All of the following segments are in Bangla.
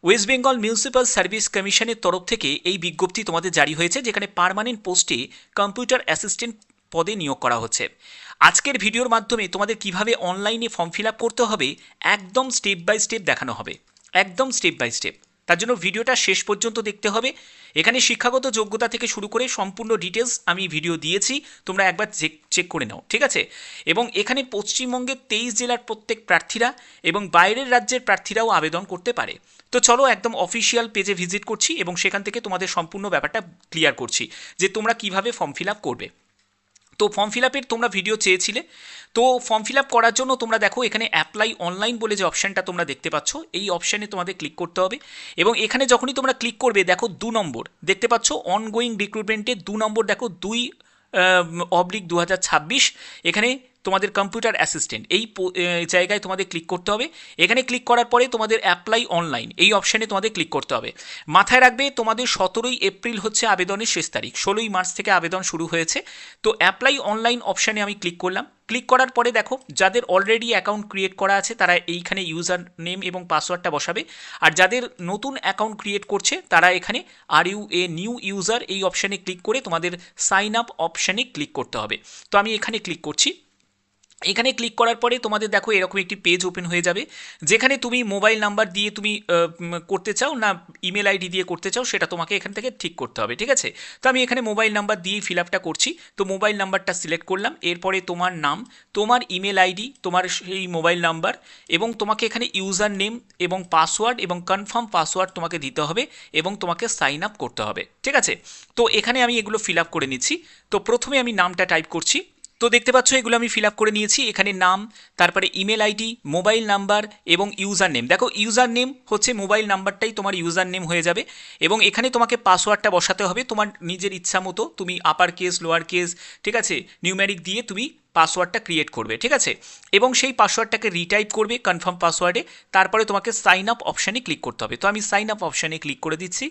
ওয়েস্ট বেঙ্গল মিউনিসিপ্যাল সার্ভিস কমিশনের তরফ থেকে এই বিজ্ঞপ্তি তোমাদের জারি হয়েছে, যেখানে পার্মানেন্ট পোস্টে কম্পিউটার অ্যাসিস্ট্যান্ট পদে নিয়োগ করা হচ্ছে। আজকের ভিডিওর মাধ্যমে তোমাদের কিভাবে অনলাইনে ফর্ম ফিল আপ করতে হবে একদম স্টেপ বাই স্টেপ দেখানো হবে, একদম স্টেপ বাই স্টেপ। তার জন্য ভিডিওটা শেষ পর্যন্ত দেখতে হবে। এখানে শিক্ষাগত যোগ্যতা থেকে শুরু করে সম্পূর্ণ ডিটেলস আমি ভিডিও দিয়েছি, তোমরা একবার চেক করে নাও, ঠিক আছে। এবং এখানে পশ্চিমবঙ্গের 23 জেলার প্রত্যেক প্রার্থীরা এবং বাইরের রাজ্যের প্রার্থীরাও আবেদন করতে পারে। তো চলো একদম অফিসিয়াল পেজে ভিজিট করছি এবং সেখান থেকে তোমাদের সম্পূর্ণ ব্যাপারটা ক্লিয়ার করছি যে তোমরা কিভাবে ফর্ম ফিল আপ করবে। তো ফর্ম ফিল আপের তোমরা ভিডিও চেয়েছিলে, তো ফর্ম ফিল আপ করার জন্য তোমরা দেখো এখানে অ্যাপ্লাই অনলাইন বলে যে অপশানটা তোমরা দেখতে পাচ্ছ, এই অপশানে তোমাদের ক্লিক করতে হবে। এবং এখানে যখনই তোমরা ক্লিক করবে দেখো 2 নম্বর দেখতে পাচ্ছ, অনগোয়িং রিক্রুটমেন্টে 2 নম্বর দেখো 2/2026, এখানে তোমাদের কম্পিউটার অ্যাসিস্ট্যান্ট এই জায়গায় তোমাদের ক্লিক করতে হবে। এখানে ক্লিক করার পরে তোমাদের অ্যাপ্লাই অনলাইন এই অপশানে তোমাদের ক্লিক করতে হবে। মাথায় রাখবে তোমাদের 17ই এপ্রিল হচ্ছে আবেদনের শেষ তারিখ, 16ই মার্চ থেকে আবেদন শুরু হয়েছে। তো অ্যাপ্লাই অনলাইন অপশানে আমি ক্লিক করলাম। ক্লিক করার পরে দেখো যাদের অলরেডি অ্যাকাউন্ট ক্রিয়েট করা আছে তারা এইখানে ইউজার নেম এবং পাসওয়ার্ডটা বসাবে, আর যাদের নতুন অ্যাকাউন্ট ক্রিয়েট করছে তারা এখানে are you a new user এই অপশানে ক্লিক করে তোমাদের সাইন আপ অপশানে ক্লিক করতে হবে। তো আমি এখানে ক্লিক করছি। এখানে ক্লিক করার পরে তোমাদের দেখো এরকম একটি পেজ ওপেন হয়ে যাবে, যেখানে তুমি মোবাইল নাম্বার দিয়ে তুমি করতে চাও না ইমেল আইডি দিয়ে করতে চাও সেটা তোমাকে এখান থেকে ঠিক করতে হবে, ঠিক আছে। তো আমি এখানে মোবাইল নাম্বার দিয়ে ফিল আপটা করছি। তো মোবাইল নাম্বারটা সিলেক্ট করলাম, এরপরে তোমার নাম, তোমার ইমেল আইডি, তোমার সেই মোবাইল নাম্বার এবং তোমাকে এখানে ইউজার নেম এবং পাসওয়ার্ড এবং কনফার্ম পাসওয়ার্ড তোমাকে দিতে হবে এবং তোমাকে সাইন আপ করতে হবে, ঠিক আছে। তো এখানে আমি এগুলো ফিল আপ করে নিচ্ছি। তো প্রথমে আমি নামটা টাইপ করছি। তো দেখতে পাচ্ছ এগুলো আমি ফিল আপ করে নিয়েছি। এখানে নাম, তারপরে ইমেল আইডি, মোবাইল নাম্বার এবং ইউজার নেম। দেখো ইউজার নেম হচ্ছে মোবাইল নাম্বারটাই তোমার ইউজার নেম হয়ে যাবে এবং এখানে তোমাকে পাসওয়ার্ডটা বসাতে হবে তোমার নিজের ইচ্ছা মতো, তুমি আপার কেস লোয়ার কেস, ঠিক আছে, নিউমেরিক দিয়ে তুমি পাসওয়ার্ডটা ক্রিয়েট করবে, ঠিক আছে। এবং সেই পাসওয়ার্ডটাকে রিটাইপ করবে কনফার্ম পাসওয়ার্ডে। তারপরে তোমাকে সাইন আপ অপশানে ক্লিক করতে হবে। তো আমি সাইন আপ অপশানে ক্লিক করে দিচ্ছি।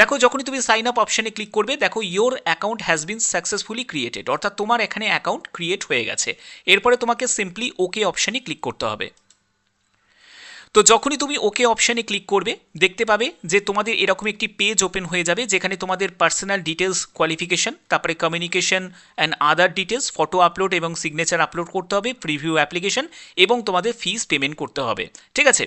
দেখো যখনই তুমি সাইন আপ অপশানে ক্লিক করবে দেখো your account has been successfully created, অর্থাৎ তোমার এখানে অ্যাকাউন্ট ক্রিয়েট হয়ে গেছে। এরপরে তোমাকে সিম্পলি ওকে অপশানে ক্লিক করতে হবে। তো যখনই তুমি ওকে অপশানে ক্লিক করবে দেখতে পাবে যে তোমাদের এরকম একটি পেজ ওপেন হয়ে যাবে, যেখানে তোমাদের পার্সোনাল ডিটেলস, কোয়ালিফিকেশন, তারপরে communication and other details, photo upload এবং সিগনেচার আপলোড করতে হবে, প্রিভিউ অ্যাপ্লিকেশন এবং তোমাদের ফিস পেমেন্ট করতে হবে, ঠিক আছে।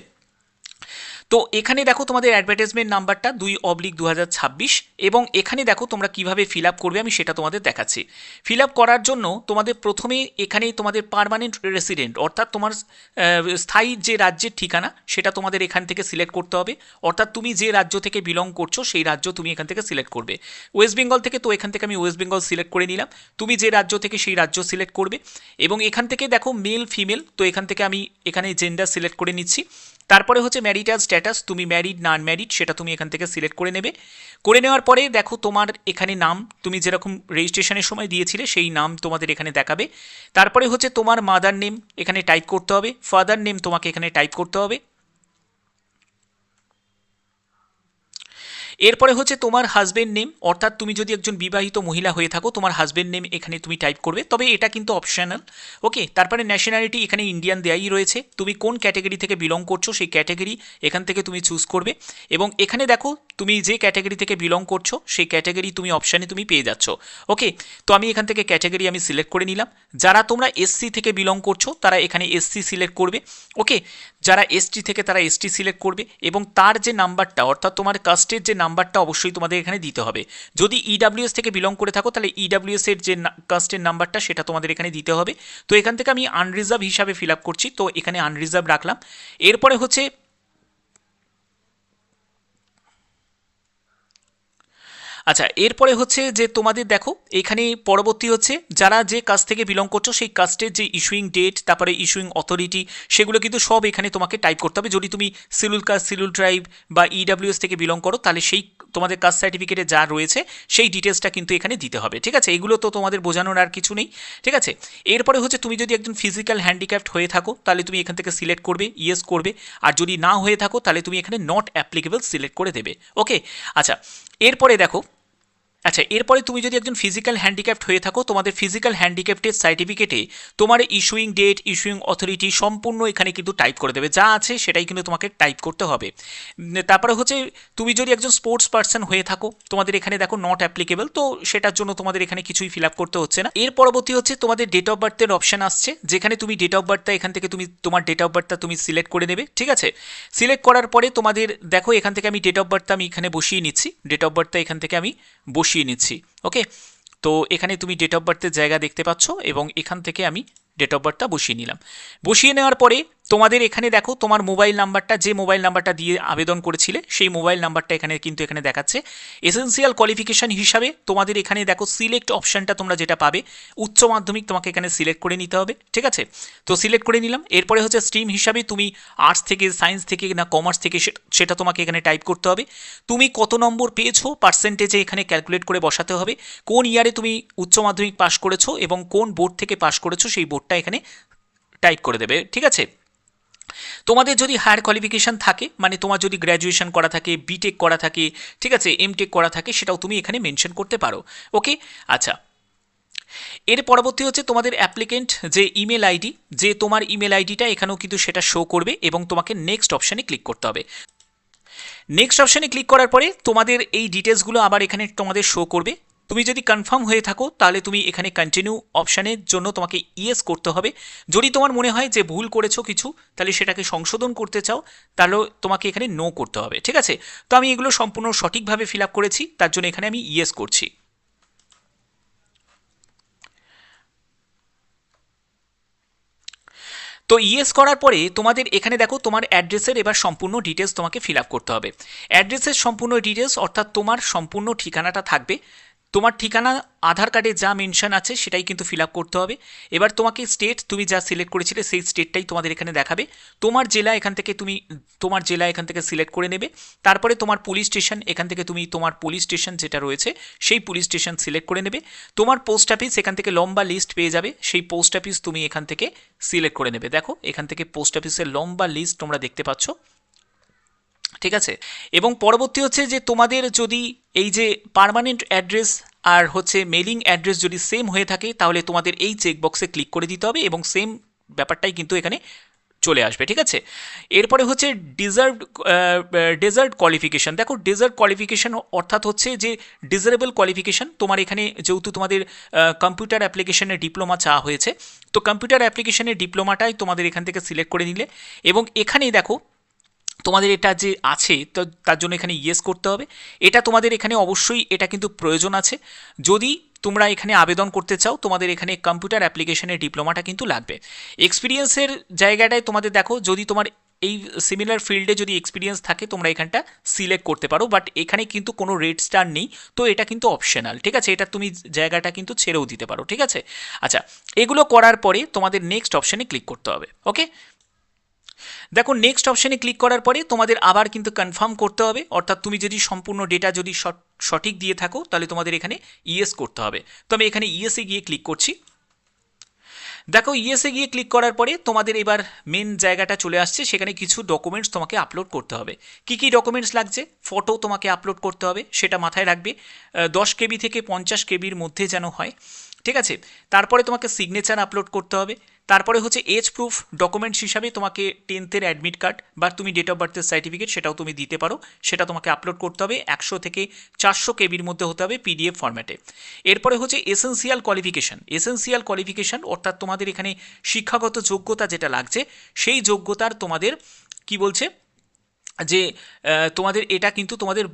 তো এখানে দেখো তোমাদের অ্যাডভার্টাইজমেন্ট নাম্বারটা 2/2026 এবং এখানে দেখো তোমরা কিভাবে ফিল আপ করবে আমি সেটা তোমাদের দেখাচ্ছি। ফিল আপ করার জন্য তোমাদের প্রথমে এখানে তোমাদের পার্মানেন্ট রেসিডেন্ট অর্থাৎ তোমার স্থায়ী যে রাজ্যের ঠিকানা সেটা তোমাদের এখান থেকে সিলেক্ট করতে হবে, অর্থাৎ তুমি যে রাজ্য থেকে বিলং করছো সেই রাজ্য তুমি এখান থেকে সিলেক্ট করবে। ওয়েস্ট বেঙ্গল থেকে, তো এখান থেকে আমি ওয়েস্ট বেঙ্গল সিলেক্ট করে নিলাম। তুমি যে রাজ্য থেকে সেই রাজ্য সিলেক্ট করবে এবং এখান থেকে দেখো মেল ফিমেল, তো এখান থেকে আমি এখানে জেন্ডার সিলেক্ট করে নিচ্ছি। তারপরে হচ্ছে ম্যারিটাল স্ট্যাটাস, তুমি ম্যারিড না আনম্যারিড সেটা তুমি এখান থেকে সিলেক্ট করে নেবে। করে নেওয়ার পরে দেখো তোমার এখানে নাম তুমি যেরকম রেজিস্ট্রেশনের সময় দিয়েছিলে সেই নাম তোমাদের এখানে দেখাবে। তারপরে হচ্ছে তোমার মাদার নেম এখানে টাইপ করতে হবে, ফাদার নেম তোমাকে এখানে টাইপ করতে হবে। এরপরে হচ্ছে তোমার হাজবেন্ড নেম, অর্থাৎ তুমি যদি একজন বিবাহিত মহিলা হয়ে থাকো তোমার হাজবেন্ড নেম এখানে তুমি টাইপ করবে, তবে এটা কিন্তু অপশনাল, ওকে। তারপরে ন্যাশনালিটি এখানে ইন্ডিয়ান দেয়াই রয়েছে, তুমি কোন ক্যাটাগরি থেকে বিলং করছো সেই ক্যাটাগরি এখান থেকে তুমি চুজ করবে। এবং এখানে দেখো তুমি যে ক্যাটাগরি থেকে বিলং করছো সেই ক্যাটাগরি তুমি অপশানে তুমি পেয়ে যাচ্ছ, ওকে। তো আমি এখান থেকে ক্যাটাগরি আমি সিলেক্ট করে নিলাম। যারা তোমরা এসসি থেকে বিলং করছো তারা এখানে এসসি সিলেক্ট করবে, ওকে। যারা এসটি থেকে তারা এসটি সিলেক্ট করবে এবং তার যে নাম্বারটা অর্থাৎ তোমার কাস্টের যে নাম্বারটা অবশ্যই তোমাদের এখানে দিতে হবে। যদি ইডাব্লিউএস থেকে বিলং করে থাকো তাহলে ইডাব্লিউএস এর যে কাস্টের নাম্বারটা সেটা তোমাদের এখানে দিতে হবে। তো এখান থেকে আমি আনরিজার্ভ হিসাবে ফিল আপ করছি, তো এখানে আনরিজার্ভ রাখলাম। এরপরে হচ্ছে আচ্ছা, এরপরে হচ্ছে যে তোমাদের দেখো এখানে পরবর্তী হচ্ছে যারা যে কাস্ট থেকে বিলং করছো সেই কাস্টের যে ইস্যুইং ডেট, তারপরে ইস্যুইং অথরিটি, সেগুলো কিন্তু সব এখানে তোমাকে টাইপ করতে হবে। যদি তুমি সিলুল কাস্ট, সিলুল ট্রাইব বা ইডাব্লিউএস থেকে বিলং করো তাহলে সেই তোমাদের কাস্ট সার্টিফিকেটে যা রয়েছে সেই ডিটেলসটা কিন্তু এখানে দিতে হবে, ঠিক আছে। এগুলো তো তোমাদের বোঝানোর আর কিছু নেই, ঠিক আছে। এরপরে হচ্ছে তুমি যদি একজন ফিজিক্যাল হ্যান্ডিক্যাপ্ট হয়ে থাকো তাহলে তুমি এখান থেকে সিলেক্ট করবে, ইয়েস করবে। আর যদি না হয়ে থাকো তাহলে তুমি এখানে নট অ্যাপ্লিকেবল সিলেক্ট করে দেবে, ওকে। আচ্ছা, এরপরে দেখো আচ্ছা, এরপরে তুমি যদি একজন ফিজিক্যাল হ্যান্ডিক্যাপ্ট হয়ে থাকো, তোমাদের ফিজিক্যাল হ্যান্ডিক্যাপ্টের সার্টিফিকেটে তোমার ইস্যুইং ডেট, ইস্যুইং অথরিটি সম্পূর্ণ এখানে কিন্তু টাইপ করে দেবে, যা আছে সেটাই কিন্তু তোমাকে টাইপ করতে হবে। তারপরে হচ্ছে তুমি যদি একজন স্পোর্টস পার্সন হয়ে থাকো, তোমাদের এখানে দেখো নট অ্যাপ্লিকেবল, তো সেটার জন্য তোমাদের এখানে কিছুই ফিল আপ করতে হচ্ছে না। এর পরবর্তী হচ্ছে তোমাদের ডেট অফ বার্থের অপশন আসছে, যেখানে তুমি ডেট অফ বার্থটা এখান থেকে তুমি তোমার ডেট অফ বার্থটা তুমি সিলেক্ট করে নেবে। ঠিক আছে, সিলেক্ট করার পরে তোমাদের দেখো এখান থেকে আমি ডেট অফ বার্থটা আমি এখানে বসিয়ে নিচ্ছি, ডেট অফ বার্থটা এখান থেকে আমি বসিয়ে নিচ্ছি। ওকে, তো এখানে তুমি ডেট অফ বার্থের জায়গা দেখতে পাচ্ছ এবং এখান থেকে আমি ডেট অফ বার্থটা বসিয়ে নিলাম। বসিয়ে নেওয়ার পরে তোমাদের এখানে দেখো তোমার মোবাইল নাম্বারটা, যে মোবাইল নাম্বারটা দিয়ে আবেদন করেছিলে সেই মোবাইল নাম্বারটা এখানে কিন্তু এখানে দেখাচ্ছে। এসেন্সিয়াল কোয়ালিফিকেশন হিসাবে তোমাদের এখানে দেখো সিলেক্ট অপশানটা তোমরা যেটা পাবে, উচ্চ মাধ্যমিক তোমাকে এখানে সিলেক্ট করে নিতে হবে। ঠিক আছে, তো সিলেক্ট করে নিলাম। এরপরে হচ্ছে স্ট্রিম হিসাবে তুমি আর্টস থেকে, সায়েন্স থেকে না কমার্স থেকে সেটা তোমাকে এখানে টাইপ করতে হবে। তুমি কত নম্বর পেয়েছো পার্সেন্টেজে এখানে ক্যালকুলেট করে বসাতে হবে। কোন ইয়ারে তুমি উচ্চ মাধ্যমিক পাস করেছো এবং কোন বোর্ড থেকে পাস করেছো সেই বোর্ডটা এখানে টাইপ করে দেবে। ঠিক আছে, তোমাদের যদি হায়ার কোয়ালিফিকেশান থাকে, মানে তোমার যদি গ্র্যাজুয়েশন করা থাকে, বিটেক করা থাকে, ঠিক আছে, এমটেক করা থাকে, সেটাও তুমি এখানে মেনশন করতে পারো। ওকে, আচ্ছা, এর পরবর্তী হচ্ছে তোমাদের অ্যাপ্লিকেন্ট যে ইমেল আইডি, যে তোমার ইমেল আইডিটা এখানেও কিন্তু সেটা শো করবে এবং তোমাকে নেক্সট অপশানে ক্লিক করতে হবে। নেক্সট অপশানে ক্লিক করার পরে তোমাদের এই ডিটেলসগুলো আবার এখানে তোমাদের শো করবে। তুমি যদি কনফার্ম হয়ে থাকো তাহলে তুমি এখানে কন্টিনিউ অপশানের জন্য তোমাকে ইয়েস করতে হবে। যদি তোমার মনে হয় যে ভুল করেছো কিছু, তাহলে সেটাকে সংশোধন করতে চাও, তাহলে তোমাকে এখানে নো করতে হবে। ঠিক আছে, তো আমি এগুলো সম্পূর্ণ সঠিকভাবে ফিল আপ করেছি, তার জন্য এখানে আমি ইয়েস করছি। তো ইয়েস করার পরে তোমাদের এখানে দেখো তোমার অ্যাড্রেসের এবার সম্পূর্ণ ডিটেলস তোমাকে ফিল আপ করতে হবে। অ্যাড্রেসের সম্পূর্ণ ডিটেলস অর্থাৎ তোমার সম্পূর্ণ ঠিকানাটা থাকবে। তোমার ঠিকানা আধার কার্ডে যা মেনশন আছে সেটাই কিন্তু ফিল আপ করতে হবে। এবার তোমাকে স্টেট তুমি যা সিলেক্ট করেছিলে সেই স্টেটটাই তোমাদের এখানে দেখাবে। তোমার জেলা এখান থেকে তুমি তোমার জেলা এখান থেকে সিলেক্ট করে নেবে। তারপরে তোমার পুলিশ স্টেশন, এখান থেকে তুমি তোমার পুলিশ স্টেশন যেটা রয়েছে সেই পুলিশ স্টেশন সিলেক্ট করে নেবে। তোমার পোস্ট অফিস এখান থেকে লম্বা লিস্ট পেয়ে যাবে, সেই পোস্ট অফিস তুমি এখান থেকে সিলেক্ট করে নেবে। দেখো এখান থেকে পোস্ট অফিসের লম্বা লিস্ট তোমরা দেখতে পাচ্ছ। ঠিক আছে, এবং পরবর্তী হচ্ছে যে তোমাদের যদি এই যে পার্মানেন্ট অ্যাড্রেস আর হচ্ছে মেলিং অ্যাড্রেস যদি সেম হয়ে থাকে, তাহলে তোমাদের এই চেকবক্সে ক্লিক করে দিতে হবে এবং সেম ব্যাপারটাই কিন্তু এখানে চলে আসবে। ঠিক আছে, এরপরে হচ্ছে ডেজার্ট কোয়ালিফিকেশান। দেখো ডেজার্ট কোয়ালিফিকেশান অর্থাৎ হচ্ছে যে ডিজারেবল কোয়ালিফিকেশান। তোমার এখানে যেহেতু তোমাদের কম্পিউটার অ্যাপ্লিকেশনের ডিপ্লোমা চাওয়া হয়েছে, তো কম্পিউটার অ্যাপ্লিকেশনের ডিপ্লোমাটাই তোমাদের এখান থেকে সিলেক্ট করে নিলে এবং এখানেই দেখো তোমাদের এটা যে আছে, তো তার জন্য এখানে ইয়েস করতে হবে। এটা তোমাদের এখানে অবশ্যই এটা কিন্তু প্রয়োজন আছে। যদি তোমরা এখানে আবেদন করতে চাও, তোমাদের এখানে কম্পিউটার অ্যাপ্লিকেশনের ডিপ্লোমাটা কিন্তু লাগবে। এক্সপিরিয়েন্সের জায়গাটায় তোমাদের দেখো, যদি তোমার এই সিমিলার ফিল্ডে যদি এক্সপিরিয়েন্স থাকে তোমরা এখানটা সিলেক্ট করতে পারো, বাট এখানে কিন্তু কোনো রেড স্টার নেই, তো এটা কিন্তু অপশনাল। ঠিক আছে, এটা তুমি জায়গাটা কিন্তু ছেড়েও দিতে পারো। ঠিক আছে, আচ্ছা, এগুলো করার পরে তোমাদের নেক্সট অপশানে ক্লিক করতে হবে। ওকে, দেখো নেক্সট অপশানে ক্লিক করার পরে তোমাদের আবার কিন্তু কনফার্ম করতে হবে, অর্থাৎ তুমি যদি সম্পূর্ণ ডেটা যদি সঠিক দিয়ে থাকো তাহলে তোমাদের এখানে ইয়েস করতে হবে। তো আমি এখানে ইয়েসে গিয়ে ক্লিক করছি। দেখো ইয়েসে গিয়ে ক্লিক করার পরে তোমাদের এবার মেন জায়গাটা চলে আসছে, সেখানে কিছু ডকুমেন্টস তোমাকে আপলোড করতে হবে। কি কি ডকুমেন্টস লাগছে? ফটো তোমাকে আপলোড করতে হবে, সেটা মাথায় রাখবে 10 কেবি থেকে 50 কেবির মধ্যে যেন হয়। ঠিক আছে, তারপরে তোমাকে সিগনেচার আপলোড করতে হবে। তারপরে হচ্ছে এজ প্রুফ ডকুমেন্টস হিসাবে তোমাকে 10th অ্যাডমিট কার্ড বা তুমি ডেট অফ বার্থের সার্টিফিকেট সেটাও তুমি দিতে পারো, সেটা তোমাকে আপলোড করতে হবে। 100 থেকে 400 কেবির মধ্যে হতে হবে পিডিএফ ফরম্যাটে। এরপরে হচ্ছে এসেন্সিয়াল কোয়ালিফিকেশান। এসেন্সিয়াল কোয়ালিফিকেশান অর্থাৎ তোমাদের এখানে শিক্ষাগত যোগ্যতা যেটা লাগছে সেই যোগ্যতার তোমাদের কি বলছে যে তোমাদের এটা কিন্তু তোমাদের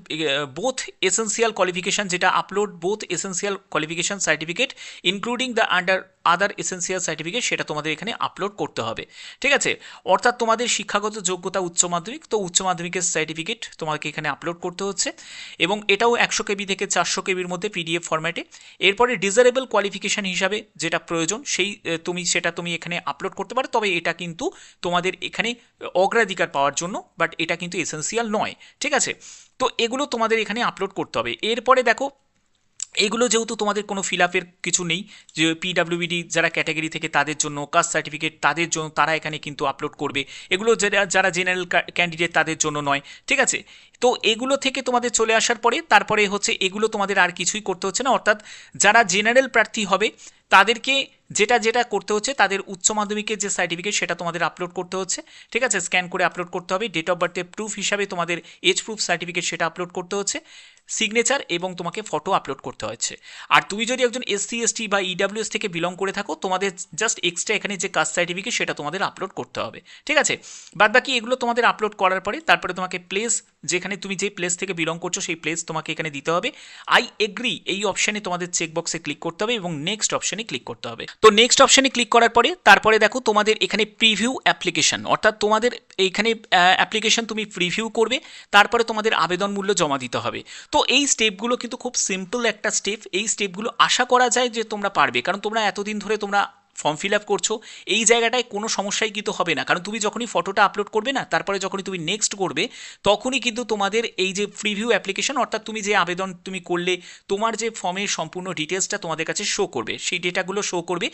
বোথ এসেন্সিয়াল কোয়ালিফিকেশান, যেটা upload both essential qualification certificate including the other essential certificate, সেটা তোমাদের এখানে আপলোড করতে হবে। ঠিক আছে, অর্থাৎ তোমাদের শিক্ষাগত যোগ্যতা উচ্চ মাধ্যমিক, তো উচ্চ মাধ্যমিকের সার্টিফিকেট তোমাকে এখানে আপলোড করতে হচ্ছে এবং এটাও 100 কেবি থেকে 400 কেবির মধ্যে পিডিএফ ফরম্যাটে। এরপরে ডিজারেবল কোয়ালিফিকেশান হিসাবে যেটা প্রয়োজন সেই সেটা তুমি এখানে আপলোড করতে পারো, তবে এটা কিন্তু তোমাদের এখানে অগ্রাধিকার পাওয়ার জন্য, বাট এটা কিন্তু এসেন্সিয়াল নয়। ঠিক আছে, তো এগুলো তোমাদের এখানে আপলোড করতে হবে। এরপরে দেখো এগুলো যেহেতু তোমাদের কোনো ফিল আপের কিছু নেই, যে পিডাব্লিউবিডি যারা ক্যাটাগরি থেকে তাদের জন্য, কাস্ট সার্টিফিকেট তাদের জন্য, তারা এখানে কিন্তু আপলোড করবে। এগুলো যারা যারা জেনারেল ক্যান্ডিডেট তাদের জন্য নয়, ঠিক আছে। তো এগুলো থেকে তোমাদের চলে আসার পরে তারপরে হচ্ছে এগুলো তোমাদের আর কিছুই করতে হচ্ছে না, অর্থাৎ যারা জেনারেল প্রার্থী হবে তাদেরকে যেটা যেটা করতে হচ্ছে, তাদের উচ্চ মাধ্যমিকের যে সার্টিফিকেট সেটা তোমাদের আপলোড করতে হচ্ছে, ঠিক আছে, স্ক্যান করে আপলোড করতে হবে। ডেট অফ বার্থের প্রুফ হিসাবে তোমাদের এজ প্রুফ সার্টিফিকেট সেটা আপলোড করতে হচ্ছে, সিগনেচার এবং তোমাকে ফটো আপলোড করতে হচ্ছে। আর তুমি যদি একজন এসসি এসটি বা ইডাব্লিউএস থেকে বিলং করে থাকো, তোমাদের জাস্ট এক্সট্রা এখানে যে কাস্ট সার্টিফিকেট সেটা তোমাদের আপলোড করতে হবে, ঠিক আছে। বাদ বাকি এগুলো তোমাদের আপলোড করার পরে তারপরে তোমাকে প্লেস, যেখানে তুমি যে প্লেস থেকে বিলং করছো সেই প্লেস তোমাকে এখানে দিতে হবে। আই এগ্রি এই অপশানে তোমাদের চেকবক্সে ক্লিক করতে হবে এবং নেক্সট অপশানে ক্লিক করতে হবে। তো নেক্সট অপশানে ক্লিক করার পরে তারপরে দেখো তোমাদের এখানে প্রিভিউ অ্যাপ্লিকেশন, অর্থাৎ তোমাদের এইখানে অ্যাপ্লিকেশন তুমি প্রিভিউ করবে, তারপরে তোমাদের আবেদন মূল্য জমা দিতে হবে। তো এই স্টেপগুলো কিন্তু খুব সিম্পল একটা স্টেপ। এই স্টেপগুলো আশা করা যায় যে তোমরা পারবে, কারণ তোমরা এতদিন ধরে তোমরা ফর্ম ফিল আপ করছো, এই জায়গাটায় কোনো সমস্যাই কিন্তু হবে না। কারণ তুমি যখনই ফটোটা আপলোড করবে না, তারপরে যখনই তুমি নেক্সট করবে, তখনই কিন্তু তোমাদের এই যে প্রিভিউ অ্যাপ্লিকেশন, অর্থাৎ তুমি যে আবেদন তুমি করলে তোমার যে ফর্মের সম্পূর্ণ ডিটেলসটা তোমাদের কাছে শো করবে, সেই ডেটাগুলো শো করবে।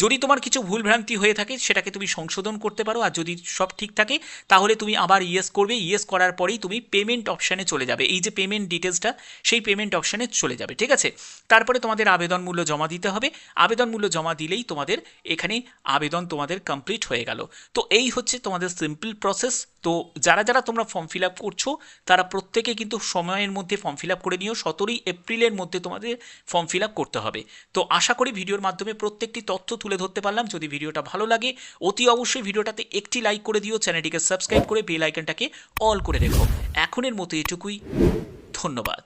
যদি তোমার কিছু ভুলভ্রান্তি হয়ে থাকে সেটাকে তুমি সংশোধন করতে পারো, আর যদি সব ঠিক থাকে তাহলে তুমি আবার ইয়েস করবে। ইয়েস করার পরেই তুমি পেমেন্ট অপশানে চলে যাবে, এই যে পেমেন্ট ডিটেলসটা সেই পেমেন্ট অপশানে চলে যাবে, ঠিক আছে। তারপরে তোমাদের আবেদন মূল্য জমা দিতে হবে। আবেদন মূল্য জমা দিলেই তোমাদের এখানে আবেদন তোমাদের কমপ্লিট হয়ে গেল। তো এই হচ্ছে তোমাদের সিম্পল প্রসেস। তো যারা যারা তোমরা ফর্ম ফিল আপ করছো তারা প্রত্যেকে কিন্তু সময়ের মধ্যে ফর্ম ফিল আপ করে নিও। 17ই এপ্রিলের মধ্যে তোমাদের ফর্ম ফিল আপ করতে হবে। তো আশা করি ভিডিওর মাধ্যমে প্রত্যেকটি তথ্য তুলে ধরতে পারলাম। যদি ভিডিওটা ভালো লাগে অতি অবশ্যই ভিডিওটাতে একটি লাইক করে দিও, চ্যানেলটিকে সাবস্ক্রাইব করে বেল আইকনটাকে অল করে রেখো। এখনের মতো এটুকুই, ধন্যবাদ।